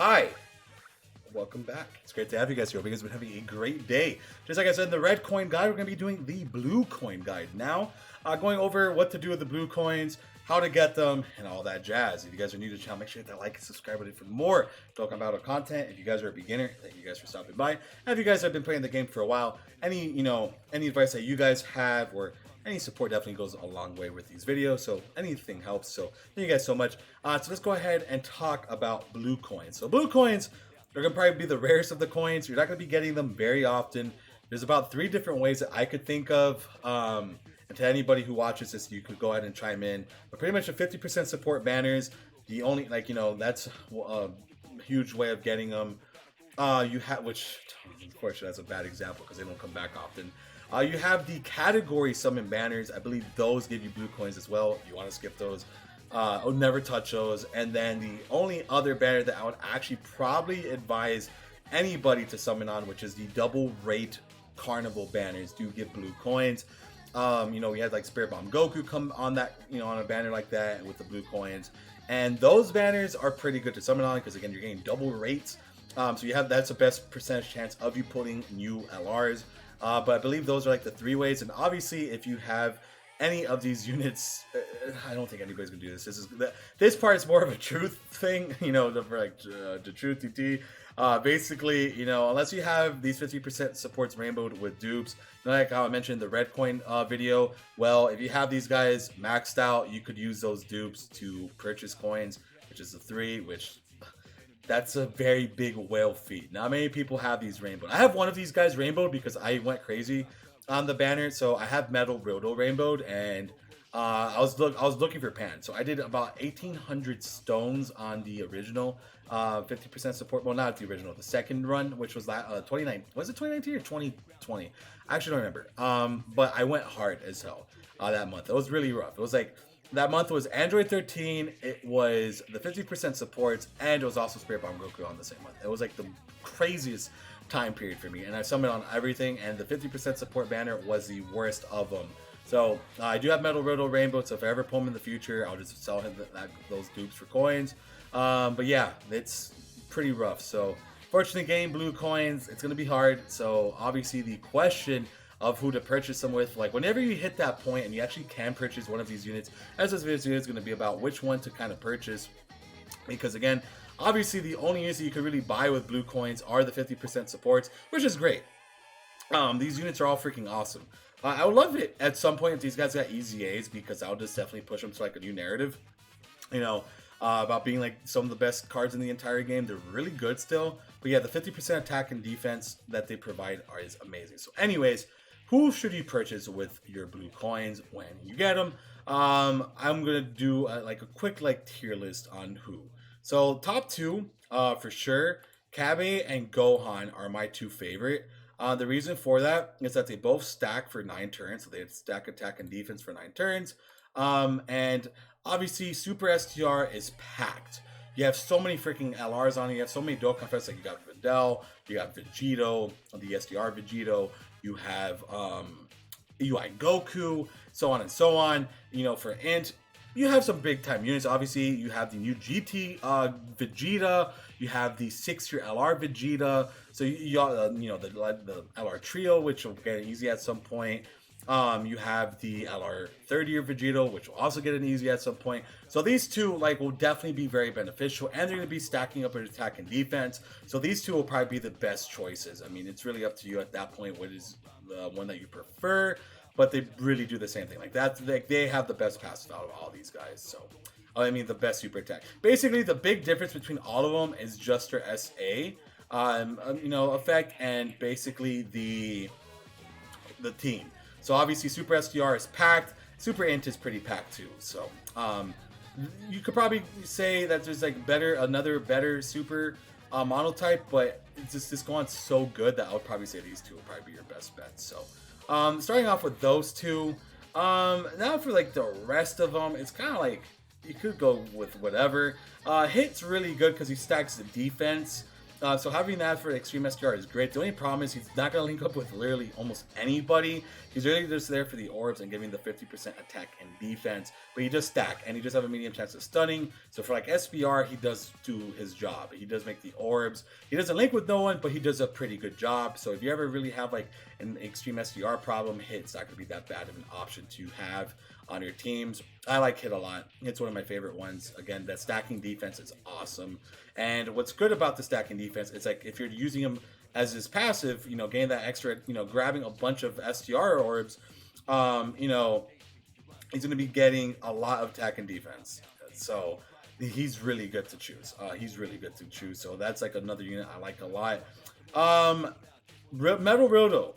Hi, welcome back. It's great to have you guys here. Hope you guys have been having a great day. Just like I said in the red coin guide, we're going to be doing the blue coin guide now. Going over what to do with the blue coins, how to get them, and all that jazz. If you guys are new to the channel, make sure to hit that like and subscribe button for more Dokkan Battle content. If you guys are a beginner, thank you guys for stopping by. And if you guys have been playing the game for a while, any advice that you guys have or any support definitely goes a long way with these videos, so anything helps. So thank you guys so much. So let's go ahead and talk about blue coins. So blue coins, they're gonna probably be the rarest of the coins. You're not gonna be getting them very often. There's about 3 different ways that I could think of. And to anybody who watches this, you could go ahead and chime in. But pretty much the 50% support banners, the only that's a huge way of getting them. You have, which unfortunately that's a bad example because they don't come back often. You have the category summon banners. I believe those give you blue coins as well. If you want to skip those, I'll never touch those. And then the only other banner that I would actually probably advise anybody to summon on, which is the double rate carnival banners, do give blue coins. We had like Spirit Bomb Goku come on that, on a banner like that with the blue coins. And those banners are pretty good to summon on because again, you're getting double rates. So that's the best percentage chance of you pulling new LRs. But I believe those are like the 3 ways. And obviously, if you have any of these units, I don't think anybody's gonna do this. This part is more of a truth thing, the truth TT. Basically, unless you have these 50% supports rainbowed with dupes, like how I mentioned in the red coin video. Well, if you have these guys maxed out, you could use those dupes to purchase coins, which is the 3, which. That's a very big whale feat. Not many people have these rainbowed. I have one of these guys rainbowed because I went crazy on the banner. So I have Metal Roto rainbowed, and I was looking for pan. So I did about 1,800 stones on the original 50% support. Well, not the original, the second run, which was 29. Was it 2019 or 2020? I actually don't remember. But I went hard as hell that month. It was really rough. It was like. That month was Android 13, it was the 50% supports, and it was also Spirit Bomb Goku on the same month. It was like the craziest time period for me, and I summoned on everything, and the 50% support banner was the worst of them. So I do have Metal Roto Rainbow, so if I ever pull him in the future, I'll just sell him those dupes for coins. But yeah, it's pretty rough. So fortunately, getting blue coins, it's going to be hard. So obviously the question of who to purchase them with, like whenever you hit that point and you actually can purchase one of these units, as this video is going to be about which one to kind of purchase, because again, obviously the only units that you can really buy with blue coins are the 50% supports, which is great. These units are all freaking awesome. I would love it at some point if these guys got EZAs, because I'll just definitely push them to like a new narrative, about being like some of the best cards in the entire game. They're really good still, but yeah, the 50% attack and defense that they provide is amazing. So anyways, who should you purchase with your blue coins when you get them? I'm gonna do a quick tier list on who. So top 2 for sure, Kabe and Gohan are my 2 favorite. The reason for that is that they both stack for 9 turns, so they stack attack and defense for 9 turns. And obviously Super STR is packed. You have so many freaking LRs on it. You have so many Dokkan Fests, like you got Videl, you got Vegito, the SDR Vegito, you have UI Goku, so on and so on. For Int, you have some big time units. Obviously, you have the new GT Vegeta, you have the 6-year LR Vegeta, so you got the LR Trio, which will get easy at some point. You have the LR 30-year Vegito, which will also get an easy at some point. So these 2 will definitely be very beneficial, and they're going to be stacking up in attack and defense. So these 2 will probably be the best choices. I mean, it's really up to you at that point what is the one that you prefer, but they really do the same thing. They have the best passes out of all these guys. So the best super attack. Basically, the big difference between all of them is just their SA effect, and basically the team. So obviously Super SDR is packed, Super Int is pretty packed too. So you could probably say that there's another better super monotype, but it's just going so good that I would probably say these 2 will probably be your best bets. So starting off with those 2, now for the rest of them, it's kind of you could go with whatever. Hit's really good because he stacks the defense. So having that for Extreme SDR is great. The only problem is he's not going to link up with literally almost anybody. He's really just there for the orbs and giving the 50% attack and defense. But he does stack, and he does have a medium chance of stunning. So for like SBR, he does do his job. He does make the orbs. He doesn't link with no one, but he does a pretty good job. So if you ever really have like an Extreme SDR problem, Hit's not going to be that bad of an option to have on your teams. I like Hit a lot. It's one of my favorite ones. Again, that stacking defense is awesome. And what's good about the stacking defense, it's like if you're using him as his passive, you know, gain that extra, you know, grabbing a bunch of STR orbs, you know, he's going to be getting a lot of attack and defense. So he's really good to choose. He's really good to choose. So that's like another unit I like a lot. Metal Roto,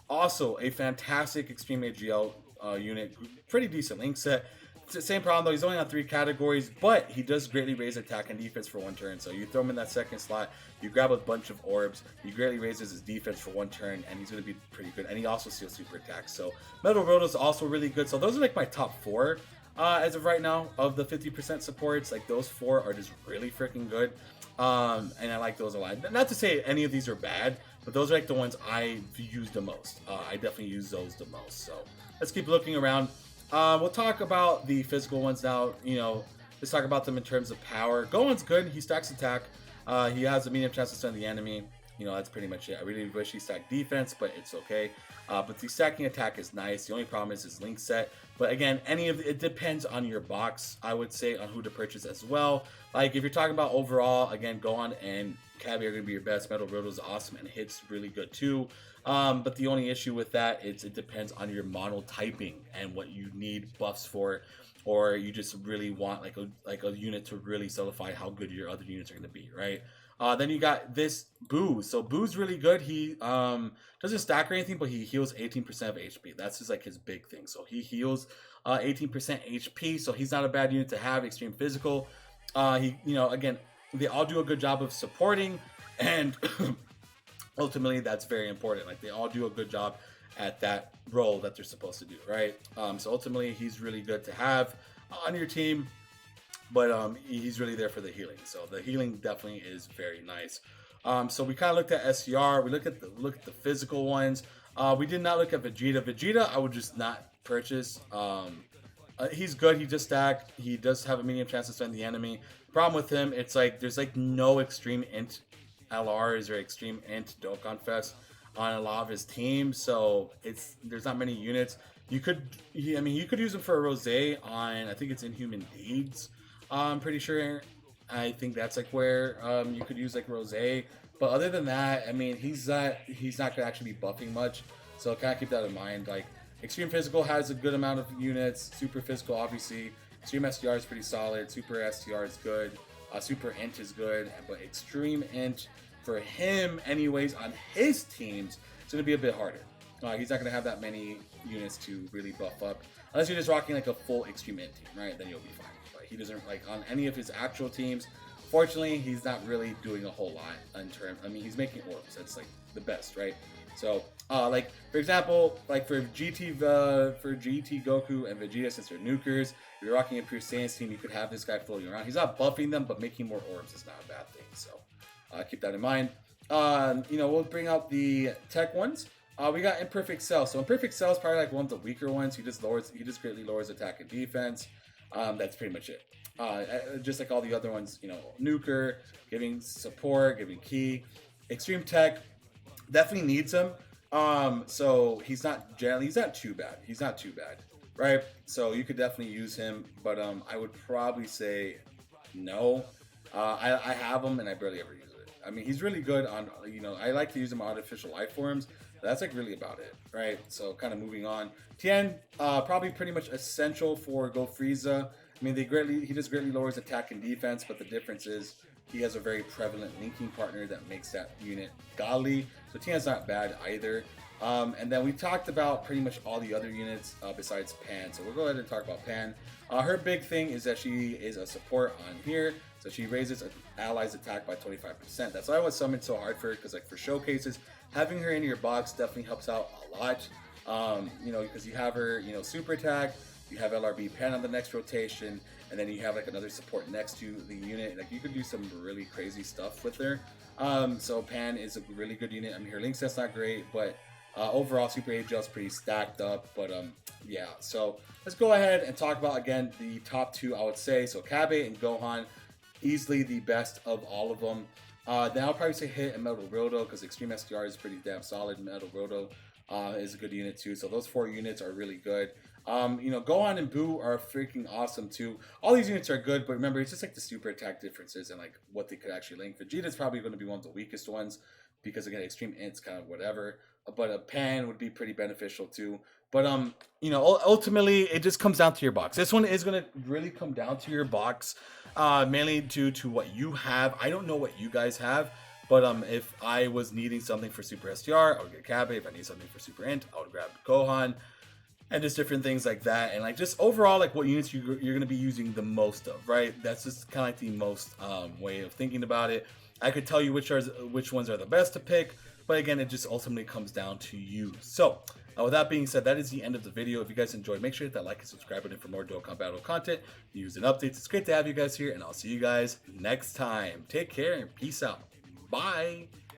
also a fantastic Extreme AGL unit, pretty decent link set. Same problem though, he's only on 3 categories, but he does greatly raise attack and defense for 1 turn. So you throw him in that second slot, you grab a bunch of orbs, he greatly raises his defense for 1 turn, and he's going to be pretty good. And he also steals super attacks. So Metal Roto is also really good. So those are like my top 4 as of right now of the 50% supports. Like those 4 are just really freaking good. And I like those a lot. Not to say any of these are bad, but those are like the ones I've used the most. I definitely use those the most. So let's keep looking around. We'll talk about the physical ones now. You know, let's talk about them in terms of power. Gohan's good. He stacks attack. He has a medium chance to stun the enemy. You know, that's pretty much it. I really wish he stacked defense, but it's okay. But the stacking attack is nice. The only problem is his link set. But again, it depends on your box, I would say, on who to purchase as well. Like if you're talking about overall, again, Gohan and Cavi are going to be your best. Metal Roto is awesome and Hit's really good too. But the only issue with that is it depends on your monotyping and what you need buffs for, or you just really want like a unit to really solidify how good your other units are going to be, right? Then you got this Boo. So Boo's really good. He doesn't stack or anything, but he heals 18% of HP. That's just like his big thing. So he heals 18% HP. So he's not a bad unit to have. Extreme physical. He, you know, again, they all do a good job of supporting, and ultimately that's very important. Like they all do a good job at that role that they're supposed to do, right? So ultimately he's really good to have on your team. But he's really there for the healing. So the healing definitely is very nice. So we kind of looked at SCR. We looked at the physical ones. We did not look at Vegeta. Vegeta, I would just not purchase. He's good. He just stack. He does have a medium chance to stun the enemy. Problem with him, it's like there's like no extreme int LRs or extreme int Dokkan Fest on a lot of his team. So there's not many units. You could use him for a Rose on, I think it's Inhuman Deeds. I'm pretty sure. I think that's like where you could use like Rose. But other than that, I mean, he's not gonna actually be buffing much. So kind of keep that in mind. Like Extreme Physical has a good amount of units. Super Physical, obviously. Extreme STR is pretty solid. Super STR is good. Super Int is good. But Extreme Int for him, anyways, on his teams, it's gonna be a bit harder. He's not gonna have that many units to really buff up, unless you're just rocking like a full Extreme Int team, right? Then you'll be fine. He doesn't, like, on any of his actual teams, fortunately, he's not really doing a whole lot in terms. I mean, he's making orbs. That's like the best, right? So, like for example, like for GT Goku and Vegeta, since they're nukers, if you're rocking a Pure Saiyan's team, you could have this guy floating around. He's not buffing them, but making more orbs is not a bad thing. So, keep that in mind. You know, we'll bring out the tech ones. We got Imperfect Cell. So Imperfect Cell is probably like one of the weaker ones. He just greatly lowers attack and defense. That's pretty much it. Just like all the other ones, you know, Nuker, giving support, giving key. Extreme Tech definitely needs him. So he's not too bad. He's not too bad, right? So you could definitely use him, but I would probably say no. I have him and I barely ever use it. I mean, he's really good on, you know, I like to use him on artificial life forms. That's like really about it, right? So kind of moving on. Tien, probably pretty much essential for Go Frieza. I mean, he just greatly lowers attack and defense, but the difference is he has a very prevalent linking partner that makes that unit godly. So Tien's not bad either. And then we talked about pretty much all the other units besides Pan. So we'll go ahead and talk about Pan. Her big thing is that she is a support on here. So she raises allies' attack by 25%. That's why I was summoned so hard for her, because like for showcases, having her in your box definitely helps out a lot. You know, because you have her, you know, super attack, you have LRB Pan on the next rotation, and then you have like another support next to the unit. Like you could do some really crazy stuff with her. So Pan is a really good unit. I mean, her link set's not great, but overall Super Agel's pretty stacked up. But yeah, so let's go ahead and talk about again the top two, I would say. So Kabe and Gohan, easily the best of all of them. Then I'll probably say Hit and Metal Roto, because Extreme SDR is pretty damn solid. Metal Roto is a good unit too. So those 4 units are really good. You know, Gohan and Boo are freaking awesome too. All these units are good, but remember, it's just like the super attack differences and like what they could actually link. Vegeta is probably going to be one of the weakest ones, because again, Extreme Int's kind of whatever. But a Pan would be pretty beneficial too. But you know, ultimately, it just comes down to your box. This one is going to really come down to your box, mainly due to what you have. I don't know what you guys have. But if I was needing something for Super SDR, I would get Kabe. If I need something for Super Int, I would grab Gohan. And just different things like that. And like just overall, like what units you're going to be using the most of, right? That's just kind of like the most way of thinking about it. I could tell you which ones are the best to pick. But again, it just ultimately comes down to you. So with that being said, that is the end of the video. If you guys enjoyed, make sure to hit that like and subscribe button for more Dokkan Battle content, news, and updates. It's great to have you guys here. And I'll see you guys next time. Take care and peace out. Bye.